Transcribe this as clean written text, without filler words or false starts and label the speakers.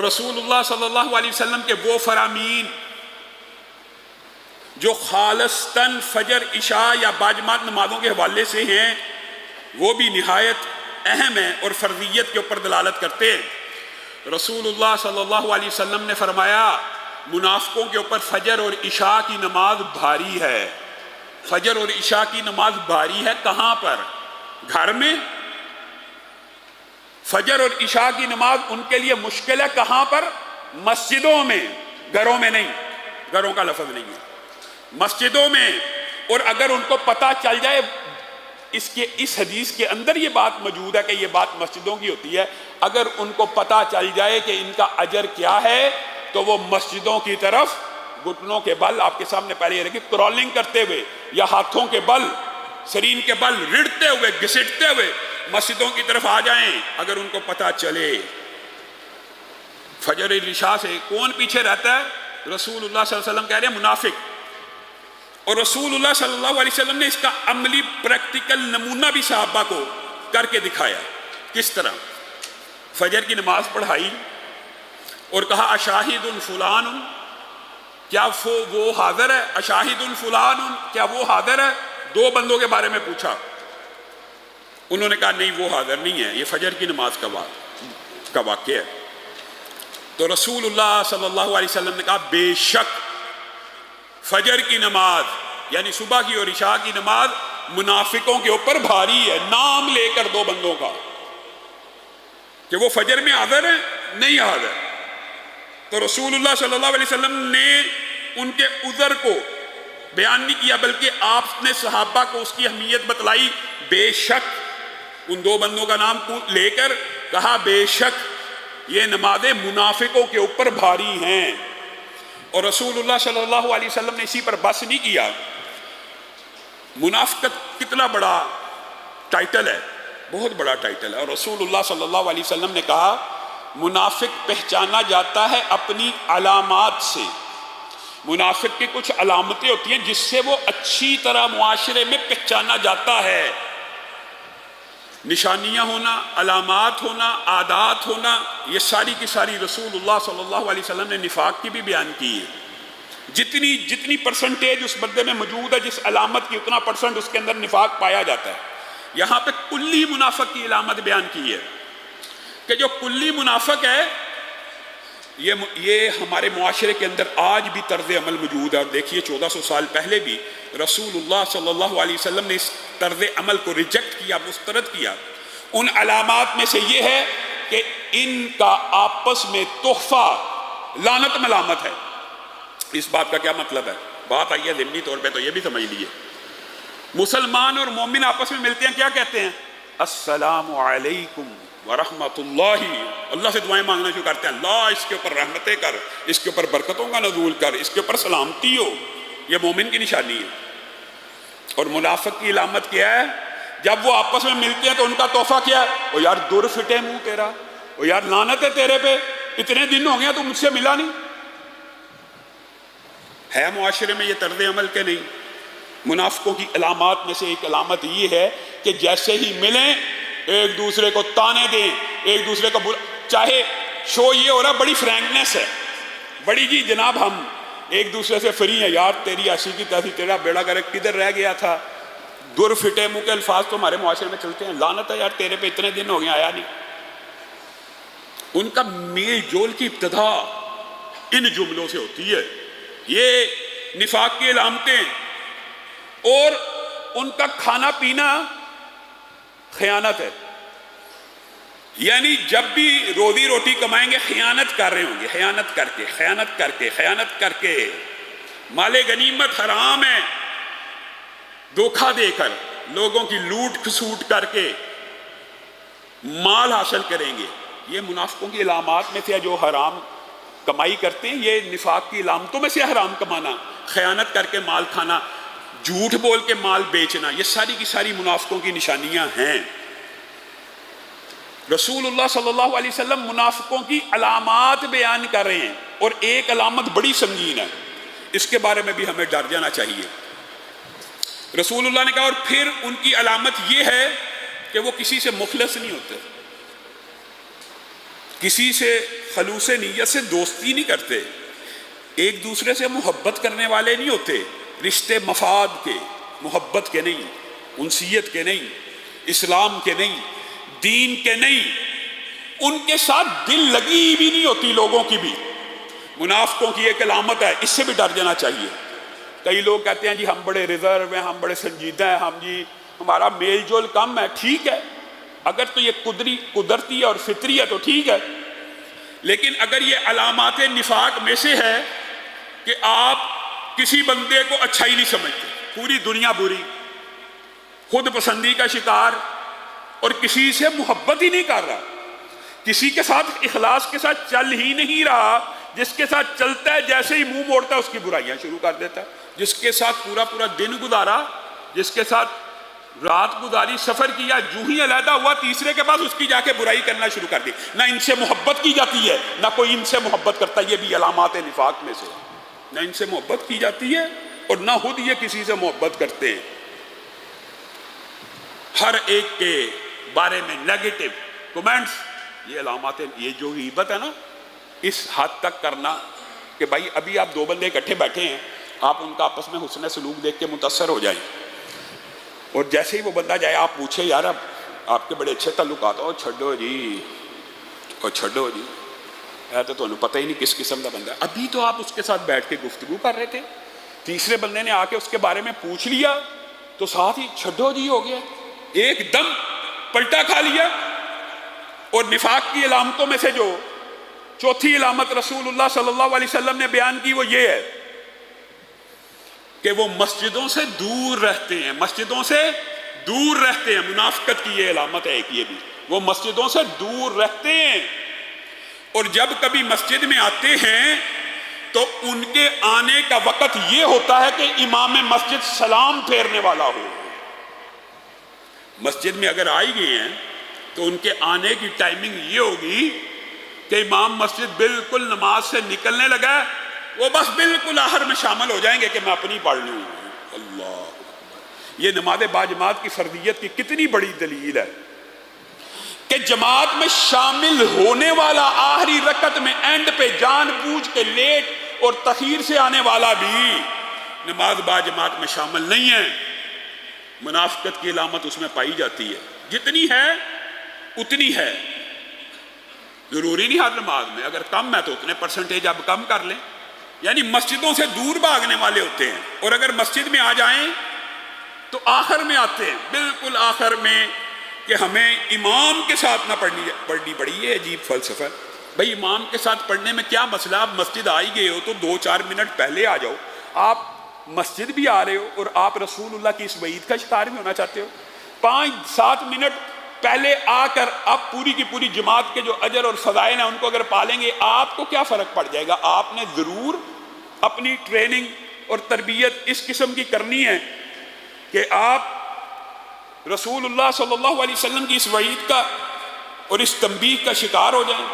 Speaker 1: رسول اللہ صلی اللہ علیہ وسلم کے وہ فرامین جو خالصتاً فجر، عشاء یا باجماعت نمازوں کے حوالے سے ہیں، وہ بھی نہایت اہم ہیں اور فرضیت کے اوپر دلالت کرتے ہیں۔ رسول اللہ صلی اللہ علیہ وسلم نے فرمایا منافقوں کے اوپر فجر اور عشاء کی نماز بھاری ہے۔ فجر اور عشاء کی نماز بھاری ہے کہاں پر؟ گھر میں۔ فجر اور عشاء کی نماز ان کے لیے مشکل ہے کہاں پر؟ مسجدوں میں، گھروں میں نہیں، گھروں کا لفظ نہیں ہے، مسجدوں میں۔ اور اگر ان کو پتہ چل جائے، اس حدیث کے اندر یہ بات موجود ہے کہ یہ بات مسجدوں کی ہوتی ہے، اگر ان کو پتہ چل جائے کہ ان کا اجر کیا ہے تو وہ مسجدوں کی طرف گھٹنوں کے بل، آپ کے سامنے پہلے یہ رکھے، کرالنگ کرتے ہوئے یا ہاتھوں کے بل، سرین کے بل رڑتے ہوئے، گھسٹتے ہوئے مسجدوں کی طرف آ جائیں اگر ان کو پتہ چلے۔ فجر عشاء سے کون پیچھے رہتا ہے؟ رسول اللہ صلی اللہ علیہ وسلم کہہ رہے ہیں منافق۔ اور رسول اللہ صلی اللہ علیہ وسلم نے اس کا عملی پریکٹیکل نمونہ بھی صحابہ کو کر کے دکھایا۔ کس طرح؟ فجر کی نماز پڑھائی اور کہا اشاہد فلان، کیا وہ حاضر ہے؟ اشاہد فلان، کیا وہ حاضر ہے؟ دو بندوں کے بارے میں پوچھا، انہوں نے کہا نہیں وہ حاضر نہیں ہے، یہ فجر کی نماز کا واقعہ ہے۔ تو رسول اللہ صلی اللہ علیہ وسلم نے کہا بے شک فجر کی نماز یعنی صبح کی اور عشاء کی نماز منافقوں کے اوپر بھاری ہے، نام لے کر دو بندوں کا، کہ وہ فجر میں حاضر ہے نہیں حاضر۔ تو رسول اللہ صلی اللہ علیہ وسلم نے ان کے عذر کو بیان نہیں کیا، بلکہ آپ نے صحابہ کو اس کی اہمیت بتلائی۔ بے شک، ان دو بندوں کا نام لے کر کہا بے شک یہ نمازیں منافقوں کے اوپر بھاری ہیں۔ اور رسول اللہ صلی اللہ علیہ وسلم نے اسی پر بس نہیں کیا۔ منافقت کتنا بڑا ٹائٹل ہے، بہت بڑا ٹائٹل ہے، اور رسول اللہ صلی اللہ علیہ وسلم نے کہا منافق پہچانا جاتا ہے اپنی علامات سے۔ منافق کی کچھ علامتیں ہوتی ہیں جس سے وہ اچھی طرح معاشرے میں پہچانا جاتا ہے، نشانیاں ہونا، علامات ہونا، عادات ہونا، یہ ساری کی ساری رسول اللہ صلی اللہ علیہ وسلم نے نفاق کی بھی بیان کی ہے۔ جتنی پرسنٹیج اس بندے میں موجود ہے، جس علامت کی اتنا پرسنٹ اس کے اندر نفاق پایا جاتا ہے۔ یہاں پہ کلی منافق کی علامت بیان کی ہے کہ جو کلی منافق ہے یہ ہمارے معاشرے کے اندر آج بھی طرز عمل موجود ہے۔ اور دیکھیے 1400 سال پہلے بھی رسول اللہ صلی اللہ علیہ وسلم نے اس طرز عمل کو ریجیکٹ کیا، مسترد کیا۔ ان علامات میں سے یہ ہے کہ ان کا آپس میں تحفہ لعنت ملامت ہے۔ اس بات کا کیا مطلب ہے؟ بات آئی ہے ضمنی طور پہ تو یہ بھی سمجھ لیجیے، مسلمان اور مومن آپس میں ملتے ہیں کیا کہتے ہیں؟ السلام علیکم ورحمۃ اللہ، اللہ سے دعائیں مانگنا شروع کرتے ہیں، اللہ اس کے اوپر رحمتیں کر، اس کے اوپر برکتوں کا نزول کر، اس کے اوپر سلامتی ہو۔ یہ مومن کی نشانی ہے۔ اور منافق کی علامت کیا ہے؟ جب وہ آپس میں ملتے ہیں تو ان کا تحفہ کیا ہے؟ او یار دور فٹے منہ تیرا، او یار لعنت ہے تیرے پہ، اتنے دن ہو گیا تو مجھ سے ملا نہیں۔ ہے معاشرے میں یہ طرز عمل کے نہیں؟ منافقوں کی علامات میں سے ایک علامت یہ ہے کہ جیسے ہی ملیں ایک دوسرے کو تانے دیں، ایک دوسرے کو چاہے شو یہ ہو رہا بڑی فرینکنیس ہے، بڑی جی جناب ہم ایک دوسرے سے فری ہیں، یار تیری ایسی کی تیسی، تیرا بیڑا گرک کدھر رہ گیا تھا، در فٹے منہ کے الفاظ تو ہمارے معاشرے میں چلتے ہیں، لعنت ہے یار تیرے پہ اتنے دن ہو گئے آیا نہیں۔ ان کا میل جول کی ابتدا ان جملوں سے ہوتی ہے، یہ نفاق کی علامتیں۔ اور ان کا کھانا پینا خیانت ہے، یعنی جب بھی روزی روٹی کمائیں گے خیانت کر رہے ہوں گے، خیانت کر کے، خیانت کر کے، خیانت کر کے، مال غنیمت حرام ہے، دھوکہ دے کر، لوگوں کی لوٹ کھسوٹ کر کے مال حاصل کریں گے۔ یہ منافقوں کی علامات میں سے جو حرام کمائی کرتے ہیں، یہ نفاق کی علامتوں میں سے حرام کمانا، خیانت کر کے مال کھانا، جھوٹ بول کے مال بیچنا، یہ ساری کی ساری منافقوں کی نشانیاں ہیں۔ رسول اللہ صلی اللہ علیہ وسلم منافقوں کی علامات بیان کر رہے ہیں، اور ایک علامت بڑی سنگین ہے، اس کے بارے میں بھی ہمیں ڈر جانا چاہیے۔ رسول اللہ نے کہا اور پھر ان کی علامت یہ ہے کہ وہ کسی سے مخلص نہیں ہوتے، کسی سے خلوص نیت سے دوستی نہیں کرتے، ایک دوسرے سے محبت کرنے والے نہیں ہوتے، رشتے مفاد کے، محبت کے نہیں، انسیت کے نہیں، اسلام کے نہیں، دین کے نہیں، ان کے ساتھ دل لگی بھی نہیں ہوتی لوگوں کی بھی۔ منافقوں کی ایک علامت ہے، اس سے بھی ڈر جانا چاہیے۔ کئی لوگ کہتے ہیں جی ہم بڑے ریزرو ہیں، ہم بڑے سنجیدہ ہیں، ہمارا میل جول کم ہے۔ ٹھیک ہے، اگر تو یہ قدرتی اور فطری ہے تو ٹھیک ہے، لیکن اگر یہ علامات نفاق میں سے ہے کہ آپ کسی بندے کو اچھا ہی نہیں سمجھتے، پوری دنیا بری، خود پسندی کا شکار، اور کسی سے محبت ہی نہیں کر رہا، کسی کے ساتھ اخلاص کے ساتھ چل ہی نہیں رہا، جس کے ساتھ چلتا ہے جیسے ہی منہ موڑتا ہے اس کی برائیاں شروع کر دیتا ہے، جس کے ساتھ پورا پورا دن گزارا، جس کے ساتھ رات گزاری، سفر کیا، جو ہی علیحدہ ہوا تیسرے کے پاس اس کی جا کے برائی کرنا شروع کر دی۔ نہ ان سے محبت کی جاتی ہے، نہ کوئی ان سے محبت کرتا، یہ بھی علامات نفاق میں سے، نہ ان سے محبت کی جاتی ہے اور نہ خود یہ کسی سے محبت کرتے ہیں۔ ہر ایک کے بارے میں نیگیٹو کمنٹس، یہ علامات، یہ جو غیبت ہے نا، اس حد تک کرنا کہ بھائی ابھی آپ دو بندے اکٹھے بیٹھے ہیں، آپ ان کا آپس میں حسن سلوک دیکھ کے متاثر ہو جائیں، اور جیسے ہی وہ بندہ جائے آپ پوچھے یار اب آپ کے بڑے اچھے تعلقات، اور چھڈو جی، تو انہوں پتہ ہی نہیں کس قسم کا بندہ ہے، ابھی تو آپ اس کے ساتھ بیٹھ کے گفتگو کر رہے تھے، تیسرے بندے نے آ کے اس کے بارے میں پوچھ لیا تو ساتھ ہی چھڈو جی ہو گیا، ایک دم پلٹا کھا لیا۔ اور نفاق کی علامتوں میں سے جو چوتھی علامت رسول اللہ صلی اللہ علیہ وسلم نے بیان کی وہ یہ ہے کہ وہ مسجدوں سے دور رہتے ہیں، مسجدوں سے دور رہتے ہیں۔ منافقت کی یہ علامت ہے ایک، یہ بھی وہ مسجدوں سے دور رہتے ہیں، اور جب کبھی مسجد میں آتے ہیں تو ان کے آنے کا وقت یہ ہوتا ہے کہ امام مسجد سلام پھیرنے والا ہو۔ مسجد میں اگر آئی گئے ہیں تو ان کے آنے کی ٹائمنگ یہ ہوگی کہ امام مسجد بالکل نماز سے نکلنے لگا ہے، وہ بس بالکل آخر میں شامل ہو جائیں گے کہ میں اپنی پڑھ لوں۔ اللہ، یہ نماز باجماعت کی فردیت کی کتنی بڑی دلیل ہے کہ جماعت میں شامل ہونے والا آخری رکعت میں اینڈ پہ جان بوجھ کے لیٹ اور تاخیر سے آنے والا بھی نماز باجماعت میں شامل نہیں ہے۔ منافقت کی علامت اس میں پائی جاتی ہے، جتنی ہے اتنی ہے، ضروری نہیں ہر نماز میں، اگر کم ہے تو اتنے پرسنٹیج اب کم کر لیں، یعنی مسجدوں سے دور بھاگنے والے ہوتے ہیں، اور اگر مسجد میں آ جائیں تو آخر میں آتے ہیں، بالکل آخر میں، کہ ہمیں امام کے ساتھ نہ پڑھنی پڑی۔ یہ عجیب فلسفہ، بھائی امام کے ساتھ پڑھنے میں کیا مسئلہ، آپ مسجد آ ہی گئے ہو تو 2-4 منٹ پہلے آ جاؤ، آپ مسجد بھی آ رہے ہو اور آپ رسول اللہ کی اس وعید کا شکار بھی ہونا چاہتے ہو، 5-7 منٹ پہلے آ کر آپ پوری کی پوری جماعت کے جو اجر اور فضائل ہیں ان کو اگر پالیں گے، آپ کو کیا فرق پڑ جائے گا؟ آپ نے ضرور اپنی ٹریننگ اور تربیت اس قسم کی کرنی ہے کہ آپ رسول اللہ صلی اللہ علیہ وسلم کی اس وعید کا اور اس تنبیہ کا شکار ہو جائیں۔